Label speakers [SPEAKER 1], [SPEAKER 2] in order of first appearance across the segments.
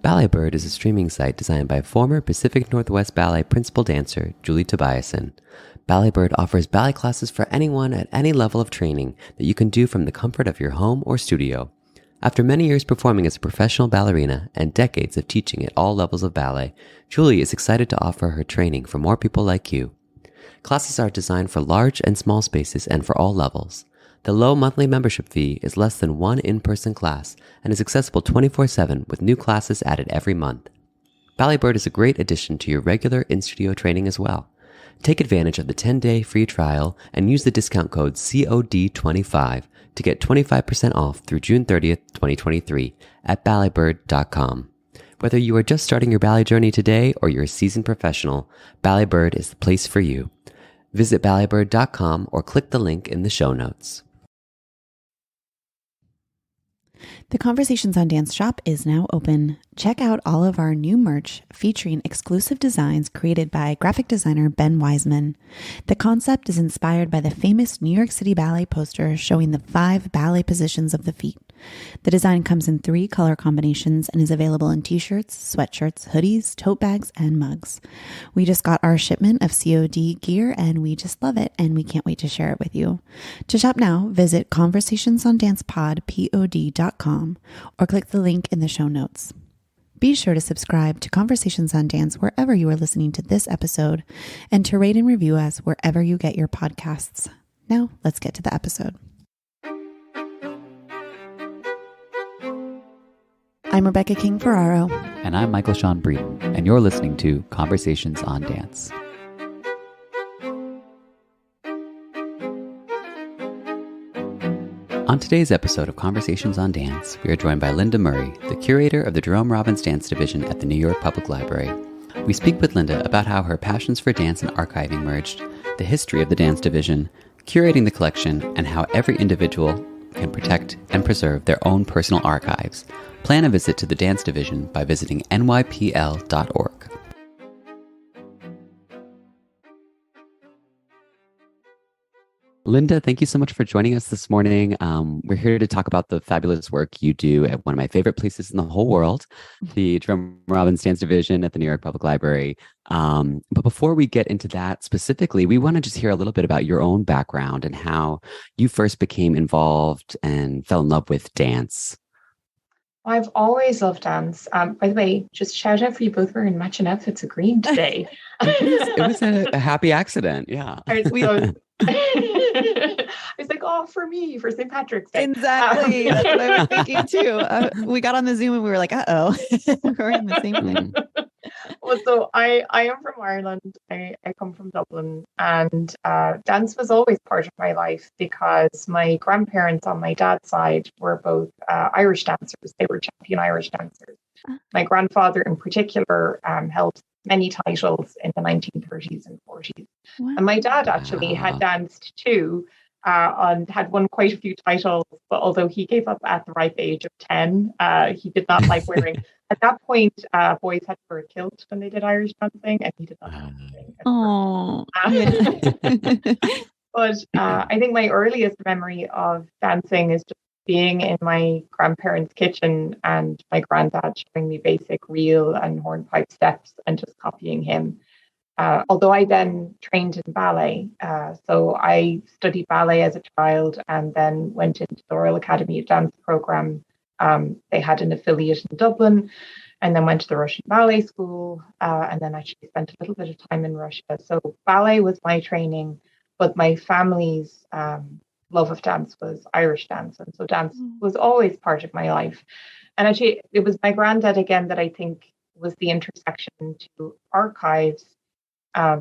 [SPEAKER 1] Ballet Bird is a streaming site designed by former Pacific Northwest Ballet principal dancer Julie Tobiasen. Ballet Bird offers ballet classes for anyone at any level of training that you can do from the comfort of your home or studio. After many years performing as a professional ballerina and decades of teaching at all levels of ballet, Julie is excited to offer her training for more people like you. Classes are designed for large and small spaces and for all levels. The low monthly membership fee is less than one in-person class and is accessible 24/7 with new classes added every month. Ballet Bird is a great addition to your regular in-studio training as well. Take advantage of the 10-day free trial and use the discount code COD25 to get 25% off through June 30th, 2023 at balletbird.com. Whether you are just starting your ballet journey today or you're a seasoned professional, Ballet Bird is the place for you. Visit balletbird.com or click the link in the show notes.
[SPEAKER 2] The Conversations on Dance shop is now open. Check out all of our new merch featuring exclusive designs created by graphic designer Ben Wiseman. The concept is inspired by the famous New York City Ballet poster showing the 5 ballet positions of the feet. The design comes in 3 color combinations and is available in t-shirts, sweatshirts, hoodies, tote bags, and mugs. We just got our shipment of COD gear and we just love it and we can't wait to share it with you. To shop now, visit conversationsondancepod.pod.com or click the link in the show notes. Be sure to subscribe to Conversations on Dance wherever you are listening to this episode and to rate and review us wherever you get your podcasts. Now, let's get to the episode. I'm Rebecca King-Ferraro.
[SPEAKER 3] And I'm Michael Sean Breeden, and you're listening to Conversations on Dance. On today's episode of Conversations on Dance, we are joined by Linda Murray, the curator of the Jerome Robbins Dance Division at the New York Public Library. We speak with Linda about how her passions for dance and archiving merged, the history of the Dance Division, curating the collection, and how every individual can protect and preserve their own personal archives. Plan a visit to the Dance Division by visiting nypl.org. Linda, thank you so much for joining us this morning. We're here to talk about the fabulous work you do at one of my favorite places in the whole world, the Jerome Robbins Dance Division at the New York Public Library. But before we get into that specifically, we want to just hear a little bit about your own background and how you first became involved and fell in love with dance.
[SPEAKER 4] I've always loved dance. By the way, just shout out for you both wearing matching outfits of green today.
[SPEAKER 1] It was a happy accident. Yeah.
[SPEAKER 4] I was like, oh, for me, for St. Patrick's Day.
[SPEAKER 2] Exactly. That's what I was thinking too. We got on the Zoom and we were like, uh-oh, we're in the same thing.
[SPEAKER 4] Well, so I am from Ireland. I come from Dublin, and dance was always part of my life because my grandparents on my dad's side were both Irish dancers. They were champion Irish dancers. My grandfather in particular held many titles in the 1930s and 40s. Wow. And my dad actually had danced too, and had won quite a few titles, but although he gave up at the ripe age of 10, he did not like wearing, at that point, boys had to wear a kilt when they did Irish dancing, and he did not like wearing But I think my earliest memory of dancing is just being in my grandparents' kitchen and my granddad showing me basic reel and hornpipe steps and just copying him. Although I then trained in ballet. So I studied ballet as a child and then went into the Royal Academy of Dance program. They had an affiliate in Dublin, and then went to the Russian Ballet School, and then actually spent a little bit of time in Russia. So ballet was my training, but my family's love of dance was Irish dance. And so dance was always part of my life. And actually, it was my granddad again that I think was the intersection to archives,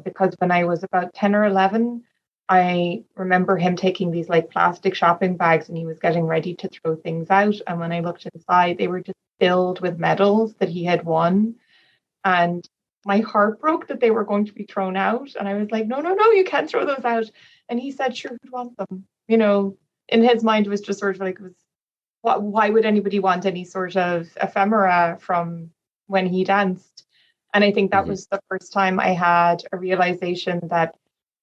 [SPEAKER 4] because when I was about 10 or 11, I remember him taking these like plastic shopping bags and he was getting ready to throw things out. And when I looked inside, they were just filled with medals that he had won. And my heart broke that they were going to be thrown out. And I was like, no, you can't throw those out. And he said, sure, who'd want them? You know, in his mind, it was just sort of like, why would anybody want any sort of ephemera from when he danced? And I think that was the first time I had a realization that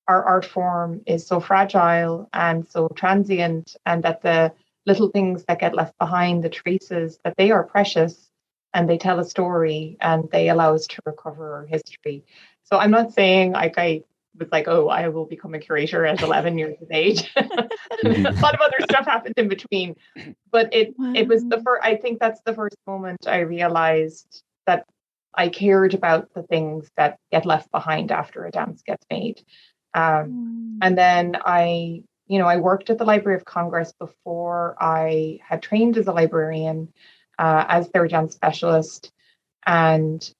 [SPEAKER 4] our art form is so fragile and so transient, and that the little things that get left behind, the traces, that they are precious. and they tell a story and they allow us to recover our history. So I'm not saying like I was like, oh, I will become a curator at 11 years of age. A lot of other stuff happened in between, but it was the first. I think that's the first moment I realized that I cared about the things that get left behind after a dance gets made. And then I worked at the Library of Congress before I had trained as a librarian, as their dance specialist, and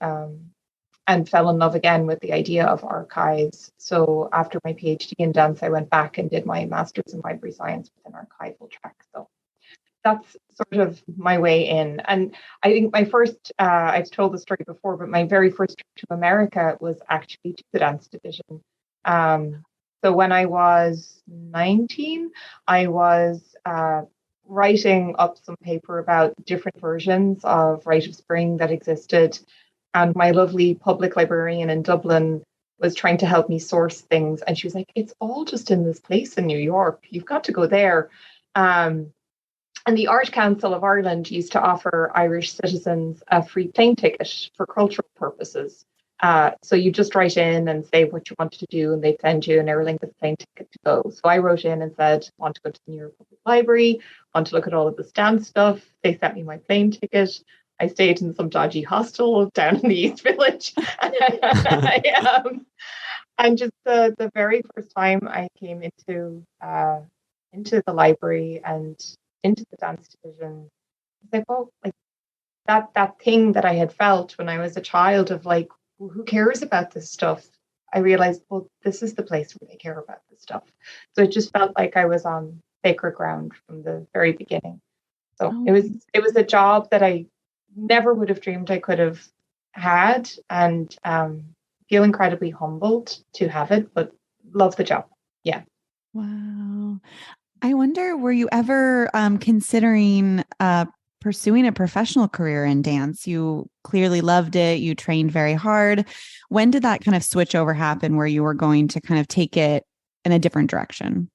[SPEAKER 4] fell in love again with the idea of archives. So after my PhD in dance, I went back and did my master's in library science with an archival track. So that's sort of my way in. And I think my first, I've told the story before, but my very first trip to America was actually to the dance division. So when I was 19, I was writing up some paper about different versions of Rite of Spring that existed. And my lovely public librarian in Dublin was trying to help me source things. And she was like, it's all just in this place in New York. You've got to go there. And the Art Council of Ireland used to offer Irish citizens a free plane ticket for cultural purposes. So you just write in and say what you wanted to do, and they'd send you an Airlink with a plane ticket to go. So I wrote in and said, want to go to the New York Public Library, want to look at all of the stamp stuff. They sent me my plane ticket. I stayed in some dodgy hostel down in the East Village. And just the very first time I came into the library and into the dance division, I was like, well, like that thing that I had felt when I was a child of like, who cares about this stuff? I realized, well, this is the place where they care about this stuff. So it just felt like I was on sacred ground from the very beginning. So it was a job that I never would have dreamed I could have had, and feel incredibly humbled to have it, but love the job. Yeah.
[SPEAKER 2] Wow. I wonder, were you ever considering pursuing a professional career in dance? You clearly loved it. You trained very hard. When did that kind of switch over happen where you were going to kind of take it in a different direction?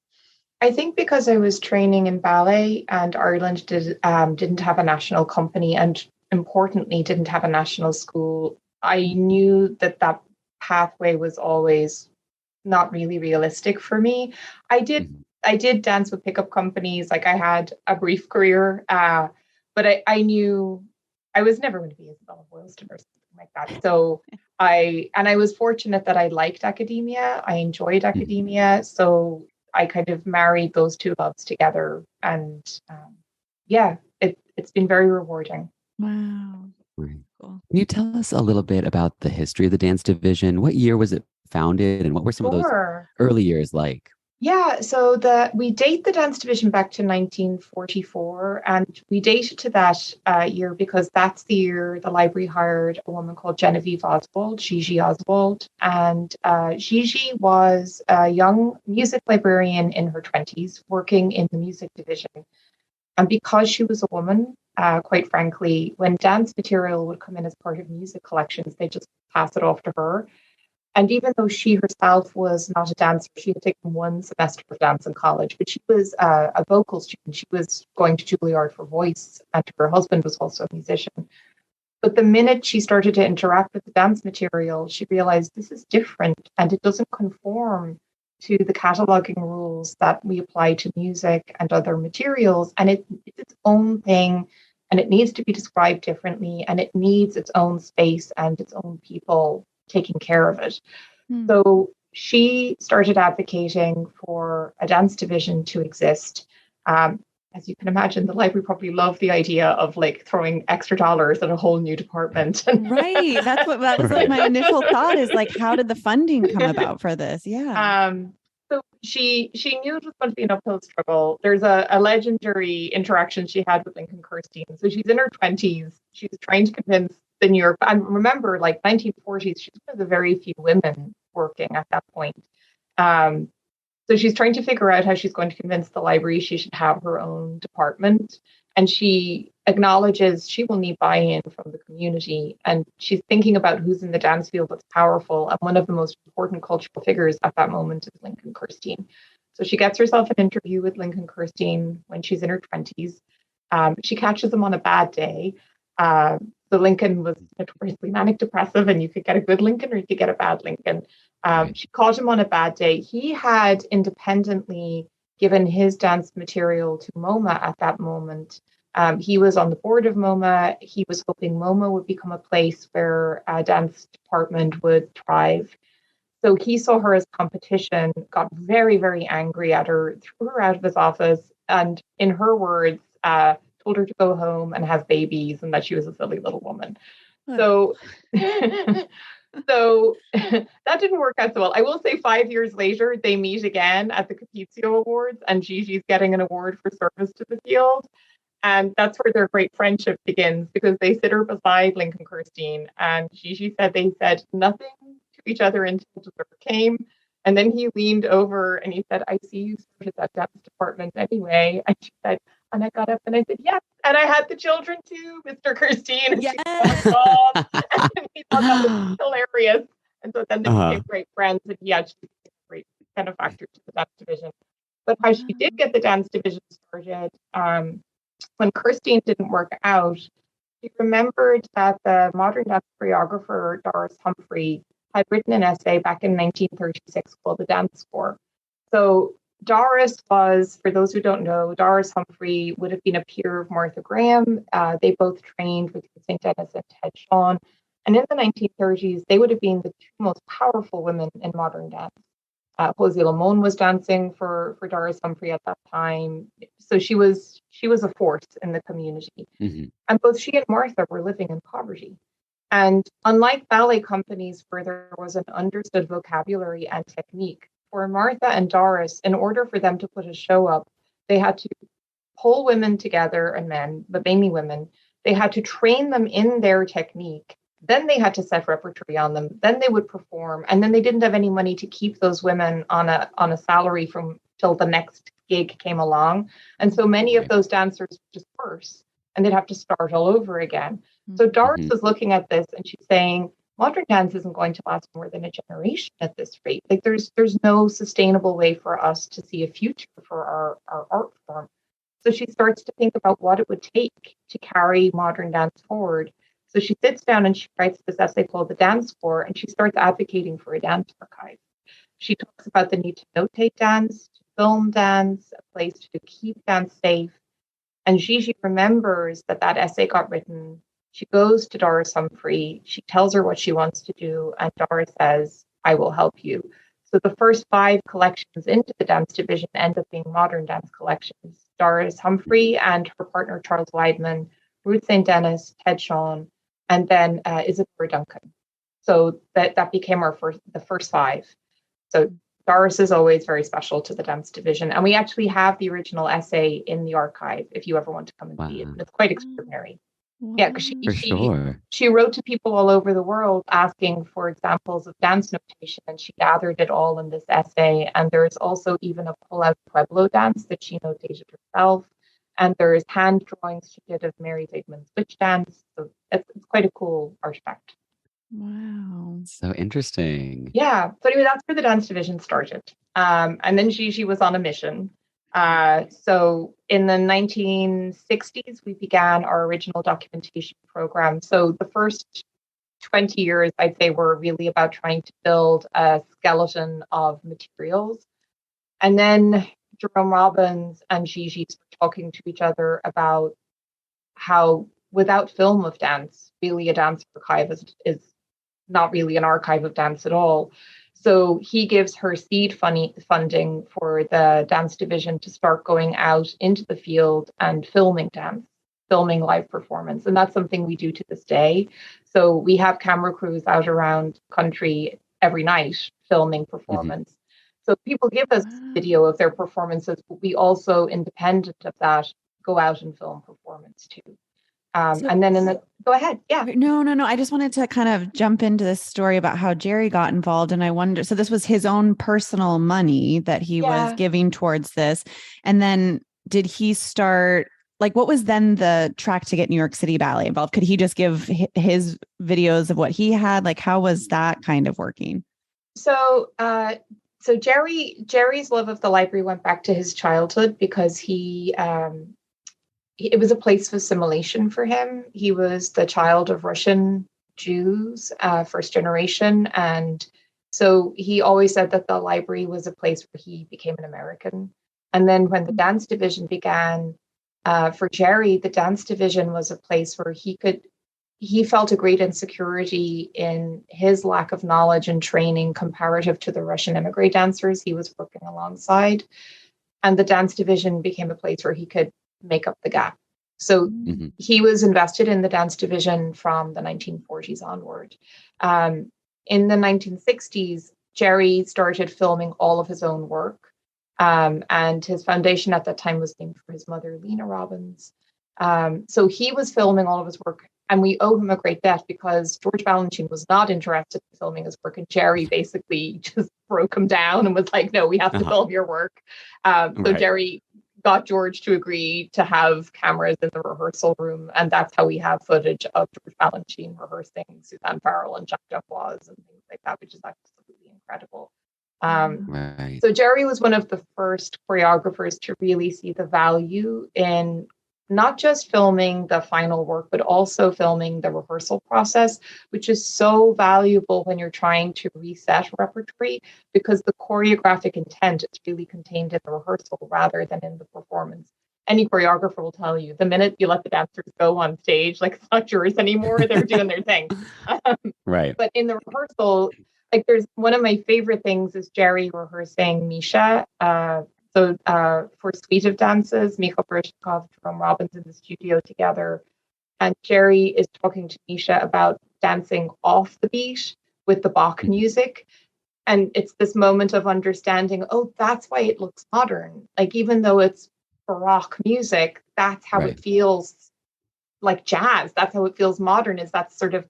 [SPEAKER 4] I think because I was training in ballet and Ireland didn't have a national company, and importantly, didn't have a national school, I knew that pathway was always not really realistic for me. I did dance with pickup companies. Like I had a brief career, but I knew I was never going to be Isabella Boylston or something like that. So I was fortunate that I liked academia. I enjoyed academia. So I kind of married those two loves together. And it's been very rewarding.
[SPEAKER 2] Wow.
[SPEAKER 3] Right. Cool. Can you tell us a little bit about the history of the dance division? What year was it founded, and what were some of those early years like?
[SPEAKER 4] Yeah, so we date the dance division back to 1944, and we date it to that year because that's the year the library hired a woman called Genevieve Oswald, Gigi Oswald, and Gigi was a young music librarian in her 20s working in the music division. And because she was a woman, quite frankly, when dance material would come in as part of music collections, they just pass it off to her. And even though she herself was not a dancer, she had taken one semester of dance in college, but she was a vocal student. She was going to Juilliard for voice, and her husband was also a musician. But the minute she started to interact with the dance material, she realized this is different and it doesn't conform to the cataloging rules that we apply to music and other materials. And it's its own thing, and it needs to be described differently, and it needs its own space and its own people taking care of it. So she started advocating for a dance division to exist. As you can imagine, the library probably loved the idea of like throwing extra dollars at a whole new department.
[SPEAKER 2] Right. That was like my initial thought is like, how did the funding come about for this? Yeah.
[SPEAKER 4] So she knew it was going to be an uphill struggle. There's a legendary interaction she had with Lincoln Kirstein. So she's in her 20s. She's trying to convince the New York, and remember, like 1940s, she's one of the very few women working at that point. So she's trying to figure out how she's going to convince the library she should have her own department. And she acknowledges she will need buy-in from the community. And she's thinking about who's in the dance field that's powerful. And one of the most important cultural figures at that moment is Lincoln Kirstein. So she gets herself an interview with Lincoln Kirstein when she's in her 20s. She catches him on a bad day. So Lincoln was notoriously manic depressive, and you could get a good Lincoln or you could get a bad Lincoln.
[SPEAKER 3] Right.
[SPEAKER 4] She caught him on a bad day. He had independently given his dance material to MoMA at that moment. He was on the board of MoMA. He was hoping MoMA would become a place where a dance department would thrive. So he saw her as competition, got very, very angry at her, threw her out of his office, and in her words, told her to go home and have babies and that she was a silly little woman. So, so that didn't work out so well. I will say 5 years later, they meet again at the Capizio Awards, and Gigi's getting an award for service to the field. And that's where their great friendship begins, because they sit her beside Lincoln Kirstein. And Gigi said they said nothing to each other until dessert came. And then he leaned over and he said, I see you started that dance department anyway. And she said, and I got up and I said, yes. And I had the children too, Mr. Kirstein. And
[SPEAKER 2] Yes.
[SPEAKER 4] she said, oh my God. And he thought that was hilarious. And so then they became great friends. And he actually became a great benefactor to the dance division. But how she did get the dance division started, when Kirstein didn't work out, she remembered that the modern dance choreographer Doris Humphrey had written an essay back in 1936 called The Dance Score. So Doris was, for those who don't know, Doris Humphrey would have been a peer of Martha Graham. They both trained with St. Dennis and Ted Shawn. And in the 1930s, they would have been the two most powerful women in modern dance. Posey Lamone was dancing for Doris Humphrey at that time. So she was a force in the community.
[SPEAKER 3] Mm-hmm.
[SPEAKER 4] And both she and Martha were living in poverty. And unlike ballet companies where there was an understood vocabulary and technique, for Martha and Doris, in order for them to put a show up, they had to pull women together, and men, but mainly women. They had to train them in their technique. Then they had to set repertory on them. Then they would perform, and then they didn't have any money to keep those women on a salary from till the next gig came along. And so many of those dancers would disperse, and they'd have to start all over again. So Doris was looking at this, and she's saying, modern dance isn't going to last more than a generation at this rate. Like there's no sustainable way for us to see a future for our art form. So she starts to think about what it would take to carry modern dance forward. So she sits down and she writes this essay called The Dance Score, and she starts advocating for a dance archive. She talks about the need to notate dance, to film dance, a place to keep dance safe. And Gigi remembers that essay got written. She goes to Doris Humphrey. She tells her what she wants to do, and Doris says, I will help you. So the first 5 collections into the dance division end up being modern dance collections. Doris Humphrey and her partner, Charles Weidman, Ruth St. Dennis, Ted Shawn, and then Isadora Duncan. So that became the first 5. So Doris is always very special to the dance division. And we actually have the original essay in the archive if you ever want to come and see it. And it's quite extraordinary. Yeah, because she wrote to people all over the world asking for examples of dance notation, and she gathered it all in this essay. And there's also even a pull-out Pueblo dance that she notated herself. And there's hand drawings she did of Mary Zygmunt's witch dance. So it's quite a cool artifact.
[SPEAKER 2] Wow.
[SPEAKER 3] So interesting.
[SPEAKER 4] Yeah. So anyway, that's where the dance division started. And then Gigi was on a mission. So in the 1960s, we began our original documentation program. So the first 20 years, I'd say, were really about trying to build a skeleton of materials. And then Jerome Robbins and Gigi were talking to each other about how without film of dance, really a dance archive is not really an archive of dance at all. So he gives her seed funding for the dance division to start going out into the field and filming dance, filming live performance. And that's something we do to this day. So we have camera crews out around the country every night filming performance. So people give us video of their performances, but we also, independent of that, go out and film performance too. And then go ahead. Yeah.
[SPEAKER 2] No. I just wanted to kind of jump into this story about how Jerry got involved. And I wonder, so this was his own personal money that he was giving towards this. And then did he start, like, what was then the track to get New York City Ballet involved? Could he just give his videos of what he had? Like, how was that kind of working?
[SPEAKER 4] So Jerry's love of the library went back to his childhood, because he it was a place of assimilation for him. He was the child of Russian Jews, first generation. And so he always said that the library was a place where he became an American. And then when the dance division began, for Jerry, the dance division was a place where he felt a great insecurity in his lack of knowledge and training comparative to the Russian emigre dancers he was working alongside. And the dance division became a place where he could make up the gap. So he was invested in the dance division from the 1940s onward. In the 1960s, Jerry started filming all of his own work. And his foundation at that time was named for his mother, Lena Robbins. So he was filming all of his work. And we owe him a great debt because George Balanchine was not interested in filming his work. And Jerry basically just broke him down and was like, no, we have to film your work. So Jerry got George to agree to have cameras in the rehearsal room. And that's how we have footage of George Balanchine rehearsing Suzanne Farrell and Jack Dubois and things like that, which is absolutely incredible. So Jerry was one of the first choreographers to really see the value in not just filming the final work, but also filming the rehearsal process, which is so valuable when you're trying to reset repertory, because the choreographic intent is really contained in the rehearsal rather than in the performance. Any choreographer will tell you the minute you let the dancers go on stage, like it's not yours anymore, they're doing their thing. But in the rehearsal, like there's one of my favorite things is Jerry rehearsing Misha. For Suite of Dances, Mikhail Baryshnikov, Jerome Robbins in the studio together. And Jerry is talking to Misha about dancing off the beat with the Bach music. And it's this moment of understanding, oh, that's why it looks modern. Like, even though it's Baroque music, that's how it feels like jazz. That's how it feels modern, is that sort of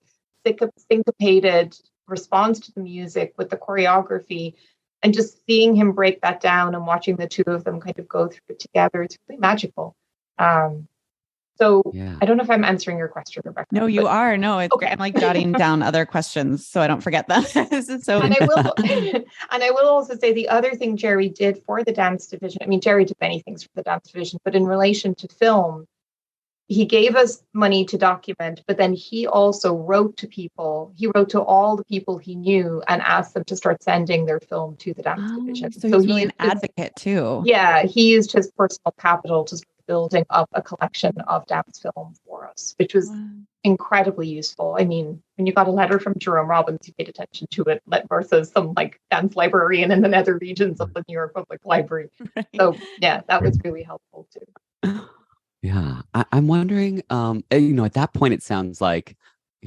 [SPEAKER 4] syncopated response to the music with the choreography. And just seeing him break that down and watching the two of them kind of go through it together, it's really magical. I don't know if I'm answering your question, Rebecca.
[SPEAKER 2] No, you are. No, it's okay. I'm like jotting down other questions so I don't forget them. This is so.
[SPEAKER 4] And I will also say the other thing Jerry did for the dance division. I mean, Jerry did many things for the dance division, but in relation to film, he gave us money to document, but then he also wrote to people. He wrote to all the people he knew and asked them to start sending their film to the dance division.
[SPEAKER 2] So he's really an advocate too.
[SPEAKER 4] Yeah, he used his personal capital to start building up a collection of dance film for us, which was incredibly useful. I mean, when you got a letter from Jerome Robbins, you paid attention to it versus some like dance librarian in the nether regions of the New York Public Library. So yeah, that was really helpful too.
[SPEAKER 3] Yeah, I'm wondering, at that point, it sounds like,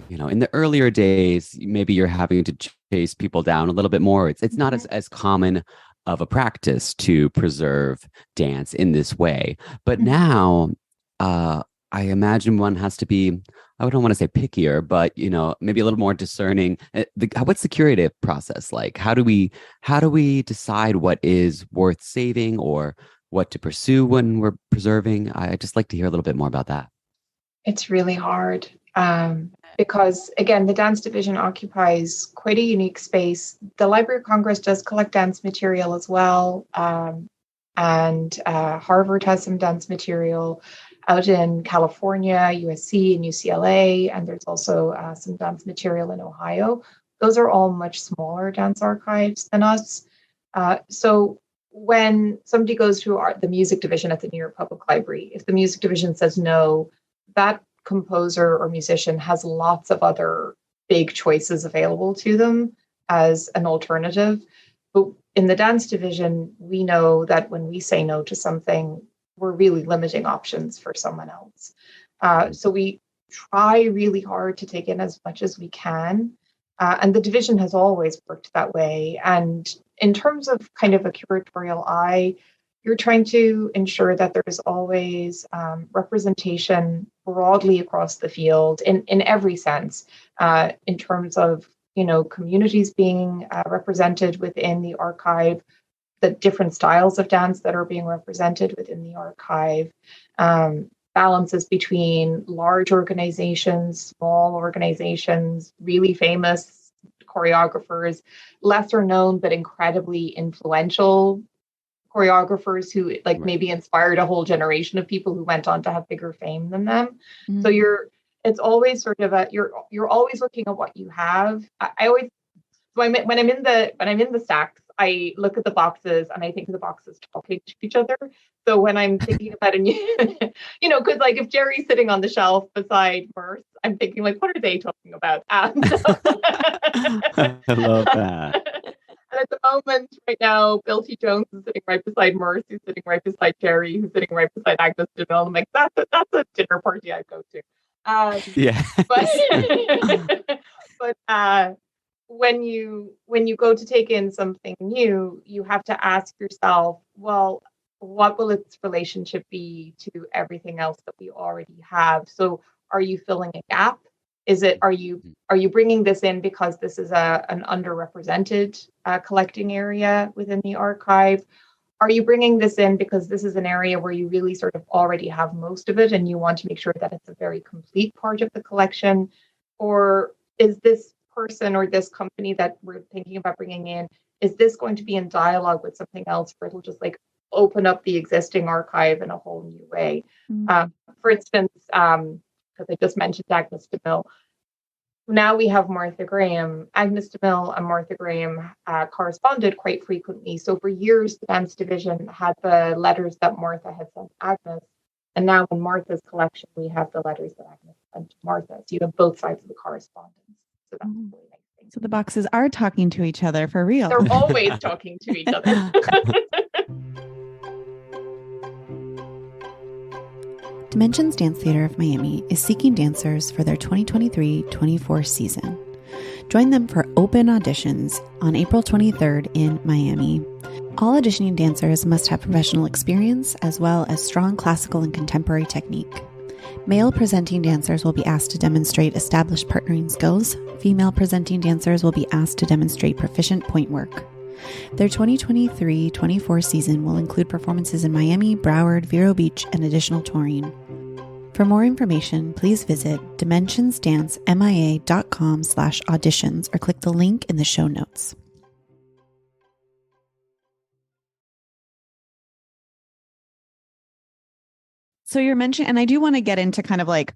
[SPEAKER 3] in the earlier days, maybe you're having to chase people down a little bit more. It's not as common of a practice to preserve dance in this way. But now, I imagine one has to be, I don't want to say pickier, but, maybe a little more discerning. What's the curative process like? How do we decide what is worth saving or what to pursue when we're preserving? I'd just like to hear a little bit more about that.
[SPEAKER 4] It's really hard because, again, the dance division occupies quite a unique space. The Library of Congress does collect dance material as well. And Harvard has some dance material out in California, USC and UCLA. And there's also some dance material in Ohio. Those are all much smaller dance archives than us. So when somebody goes to the music division at the New York Public Library, if the music division says no, that composer or musician has lots of other big choices available to them as an alternative. But in the dance division, we know that when we say no to something, we're really limiting options for someone else. So we try really hard to take in as much as we can. And the division has always worked that way. And in terms of kind of a curatorial eye, you're trying to ensure that there's always representation broadly across the field in every sense, in terms of, communities being represented within the archive, the different styles of dance that are being represented within the archive, balances between large organizations, small organizations, really famous choreographers, lesser known but incredibly influential choreographers who like
[SPEAKER 1] Right.
[SPEAKER 4] maybe inspired a whole generation of people who went on to have bigger fame than them.
[SPEAKER 2] Mm-hmm.
[SPEAKER 4] So it's always sort of you're always looking at what you have. I always, so when I'm in the stacks, I look at the boxes and I think of the boxes talking to each other. So when I'm thinking about a new, because like if Jerry's sitting on the shelf beside Mirth, I'm thinking like, what are they talking about?
[SPEAKER 3] I love that.
[SPEAKER 4] And at the moment, right now, Bill T. Jones is sitting right beside Mirth, who's sitting right beside Jerry, who's sitting right beside Agnes DeMille. I'm like, that's a dinner party I'd go to.
[SPEAKER 3] Yeah.
[SPEAKER 4] But when you go to take in something new, you have to ask yourself, well, what will its relationship be to everything else that we already have? So are you filling a gap? Are you bringing this in because this is an underrepresented collecting area within the archive? Are you bringing this in because this is an area where you really sort of already have most of it and you want to make sure that it's a very complete part of the collection? Or is this person or this company that we're thinking about bringing in, is this going to be in dialogue with something else where it'll just like open up the existing archive in a whole new way?
[SPEAKER 2] Mm-hmm.
[SPEAKER 4] For instance, because I just mentioned Agnes DeMille, now we have Martha Graham. Agnes DeMille and Martha Graham corresponded quite frequently. So for years, the dance division had the letters that Martha had sent Agnes. And now in Martha's collection, we have the letters that Agnes sent to Martha. So you have both sides of the correspondence. So that's really nice thing.
[SPEAKER 2] So the boxes are talking to each other for real.
[SPEAKER 4] They're always talking to each other.
[SPEAKER 2] Dimensions Dance Theater of Miami is seeking dancers for their 2023-24 season. Join them for open auditions on April 23rd in Miami. All auditioning dancers must have professional experience as well as strong classical and contemporary technique. Male presenting dancers will be asked to demonstrate established partnering skills. Female presenting dancers will be asked to demonstrate proficient point work. Their 2023-24 season will include performances in Miami, Broward, Vero Beach, and additional touring. For more information, please visit dimensionsdancemia.com/auditions or click the link in the show notes. So you're mentioning, and I do want to get into kind of like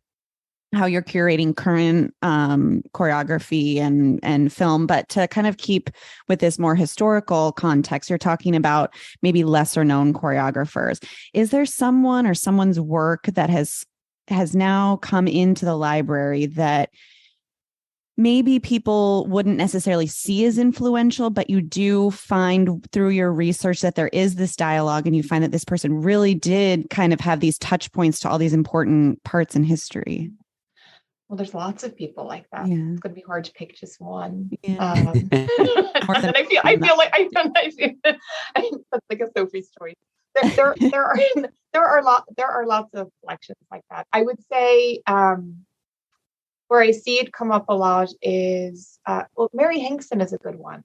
[SPEAKER 2] how you're curating current choreography and film, but to kind of keep with this more historical context, you're talking about maybe lesser known choreographers. Is there someone or someone's work that has now come into the library that maybe people wouldn't necessarily see as influential, but you do find through your research that there is this dialogue and you find that this person really did kind of have these touch points to all these important parts in history?
[SPEAKER 4] Well, there's lots of people like that.
[SPEAKER 2] Yeah.
[SPEAKER 4] It's going to be hard to pick just one.
[SPEAKER 2] Yeah.
[SPEAKER 4] And I feel like that's like a Sophie's choice. There are lots of collections like that. I would say where I see it come up a lot is Mary Hinkson is a good one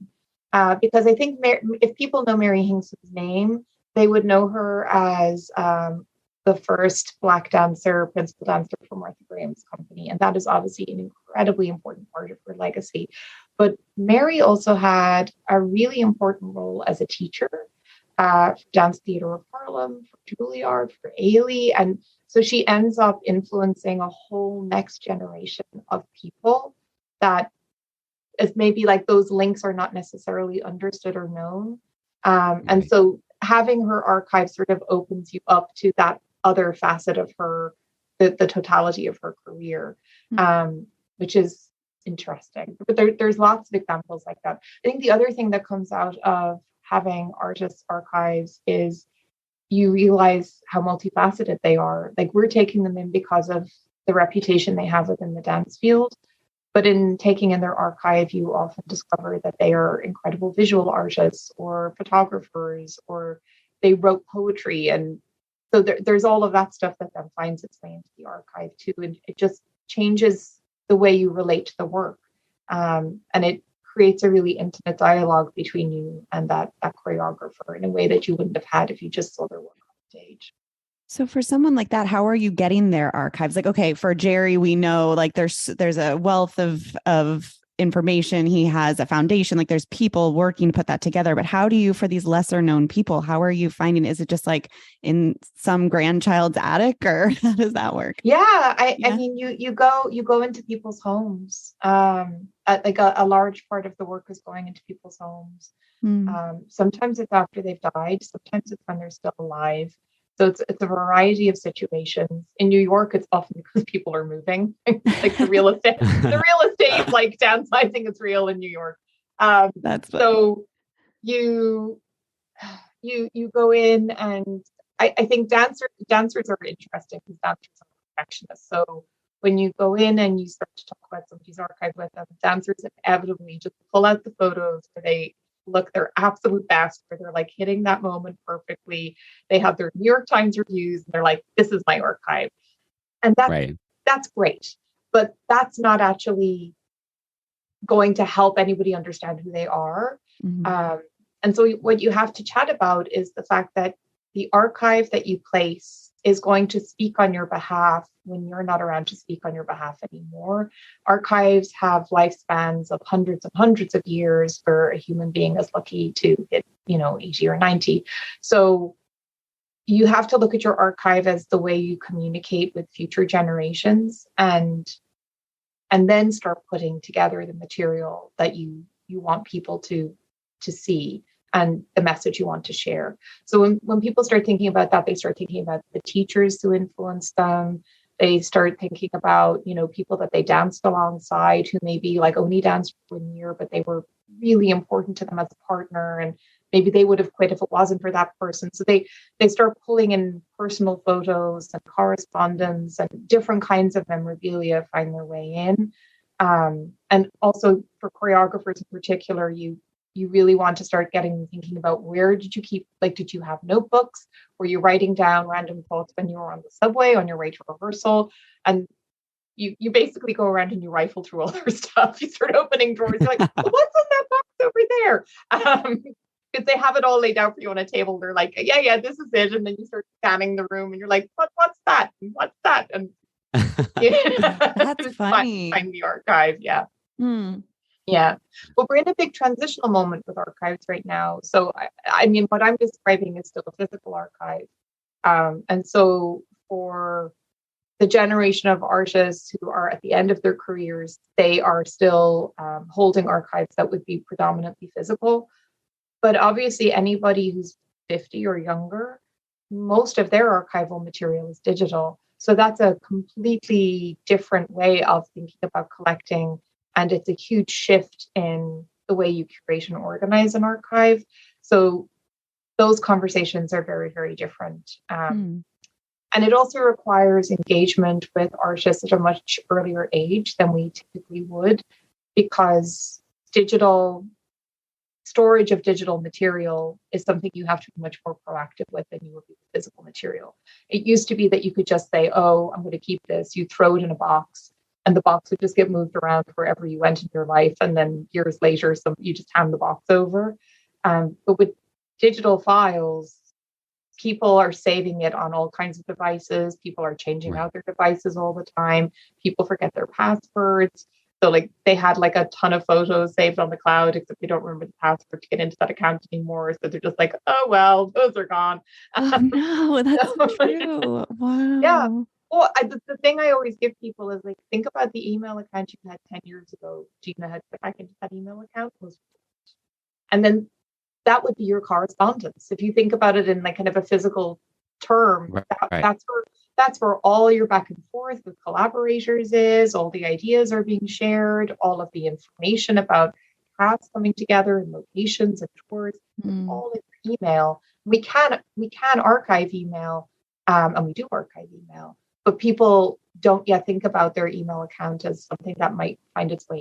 [SPEAKER 4] because I think if people know Mary Hinkson's name, they would know her as the first Black dancer, principal dancer for Martha Graham's company. And that is obviously an incredibly important part of her legacy. But Mary also had a really important role as a teacher for Dance Theatre of Harlem, for Juilliard, for Ailey. And so she ends up influencing a whole next generation of people that is maybe like those links are not necessarily understood or known. And so having her archive sort of opens you up to that other facet of her, the totality of her career, which is interesting. But there's lots of examples like that. I think the other thing that comes out of having artists' archives is you realize how multifaceted they are. Like we're taking them in because of the reputation they have within the dance field. But in taking in their archive, you often discover that they are incredible visual artists or photographers, or they wrote poetry. And so there's all of that stuff that then finds its way into the archive too. And it just changes the way you relate to the work. And it creates a really intimate dialogue between you and that choreographer in a way that you wouldn't have had if you just saw their work on stage.
[SPEAKER 2] So for someone like that, how are you getting their archives? Like, okay, for Jerry, we know like there's a wealth of information, he has a foundation, like there's people working to put that together. But how do you, for these lesser known people, how are you finding, is it just like in some grandchild's attic, or how does that work?
[SPEAKER 4] I mean, you go into people's homes. Like a large part of the work is going into people's homes. Sometimes it's after they've died. Sometimes it's when they're still alive. So it's a variety of situations. In New York, it's often because people are moving. Like the real estate, like downsizing is real in New York.
[SPEAKER 2] That's funny.
[SPEAKER 4] So you go in, and I think dancers are interesting because dancers are perfectionists. So when you go in and you start to talk about somebody's archive with them, dancers inevitably just pull out the photos where they look their absolute best, where they're like hitting that moment perfectly. They have their New York Times reviews, and they're like, "This is my archive," and that's great. But that's not actually going to help anybody understand who they are. And so what you have to chat about is the fact that the archive that you place is going to speak on your behalf when you're not around to speak on your behalf anymore. Archives have lifespans of hundreds and hundreds of years, where a human being is lucky to hit, 80 or 90. So you have to look at your archive as the way you communicate with future generations, and then start putting together the material that you want people to see, and the message you want to share. So when people start thinking about that, they start thinking about the teachers who influenced them. They start thinking about, people that they danced alongside, who maybe like only danced for 1 year, but they were really important to them as a partner. And maybe they would have quit if it wasn't for that person. So they start pulling in personal photos and correspondence, and different kinds of memorabilia find their way in. And also for choreographers in particular, you really want to start thinking about, where did you keep, like, did you have notebooks? Were you writing down random thoughts when you were on the subway on your way to rehearsal? And you basically go around and you rifle through all their stuff. You start opening drawers. You're like, well, what's in that box over there? Because they have it all laid out for you on a table. They're like, yeah, this is it. And then you start scanning the room, and you're like, what's that? And what's that? And
[SPEAKER 2] that's funny.
[SPEAKER 4] Find the archive. Yeah. Yeah. Well, we're in a big transitional moment with archives right now. So, I mean, what I'm describing is still a physical archive. And so for the generation of artists who are at the end of their careers, they are still holding archives that would be predominantly physical. But obviously, anybody who's 50 or younger, most of their archival material is digital. So that's a completely different way of thinking about collecting. And it's a huge shift in the way you curate and organize an archive. So those conversations are very, very different. And it also requires engagement with artists at a much earlier age than we typically would, because storage of digital material is something you have to be much more proactive with than you would be with physical material. It used to be that you could just say, oh, I'm going to keep this. You throw it in a box, and the box would just get moved around wherever you went in your life. And then years later, you just hand the box over. But with digital files, people are saving it on all kinds of devices. People are changing out their devices all the time. People forget their passwords. So like they had like a ton of photos saved on the cloud, except they don't remember the password to get into that account anymore. So they're just like, oh, well, those are gone.
[SPEAKER 2] Oh, no, that's so true. Wow.
[SPEAKER 4] Yeah. Well, the thing I always give people is like, think about the email account you had 10 years ago. Do you know how to get back into that email account? And then that would be your correspondence. If you think about it in like kind of a physical term, that's where all your back and forth with collaborators is. All the ideas are being shared. All of the information about paths coming together and locations and tours, all in your email. We can archive email, and we do archive email. But people don't yet think about their email account as something that might find its way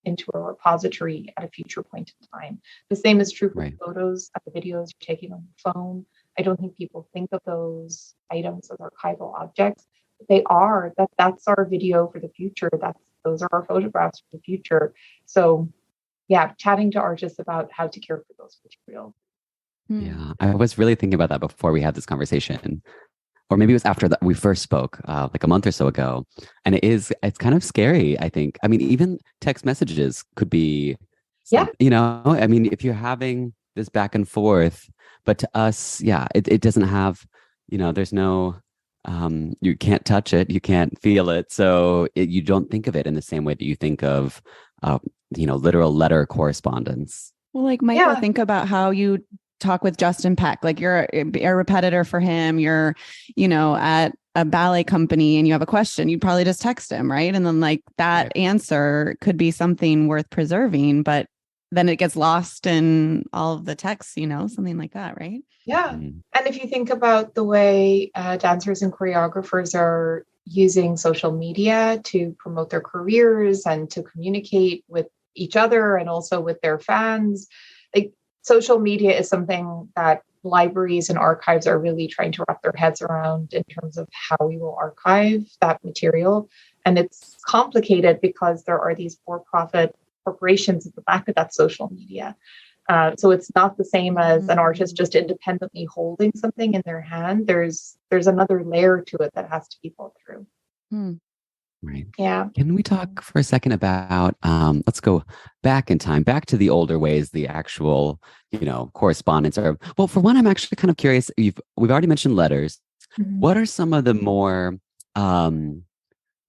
[SPEAKER 4] into a repository at a future point in time. The same is true for photos and the videos you're taking on your phone. I don't think people think of those items as archival objects. But they are. That's our video for the future. Those are our photographs for the future. So yeah, chatting to artists about how to care for those materials.
[SPEAKER 3] Yeah, I was really thinking about that before we had this conversation. or maybe it was after that we first spoke, like a month or so ago. And it's kind of scary, I think. I mean, even text messages could be
[SPEAKER 4] Yeah.
[SPEAKER 3] some, I mean, if you're having this back and forth, but to us, yeah, it doesn't have, there's no, you can't touch it, you can't feel it. So you don't think of it in the same way that you think of, literal letter correspondence.
[SPEAKER 2] Well, like Michael, think about how you talk with Justin Peck. Like you're a repetitor for him. You're, at a ballet company and you have a question, you'd probably just text him, right? And then like that answer could be something worth preserving, but then it gets lost in all of the texts, something like that, right?
[SPEAKER 4] Yeah. And if you think about the way dancers and choreographers are using social media to promote their careers and to communicate with each other and also with their fans, like social media is something that libraries and archives are really trying to wrap their heads around in terms of how we will archive that material. And it's complicated because there are these for-profit corporations at the back of that social media. So it's not the same as an artist just independently holding something in their hand. There's another layer to it that has to be thought through.
[SPEAKER 3] Right.
[SPEAKER 4] Yeah.
[SPEAKER 3] Can we talk for a second about, let's go back in time, back to the older ways, the actual, correspondence? Well, for one, I'm actually kind of curious. We've already mentioned letters. What are some of the more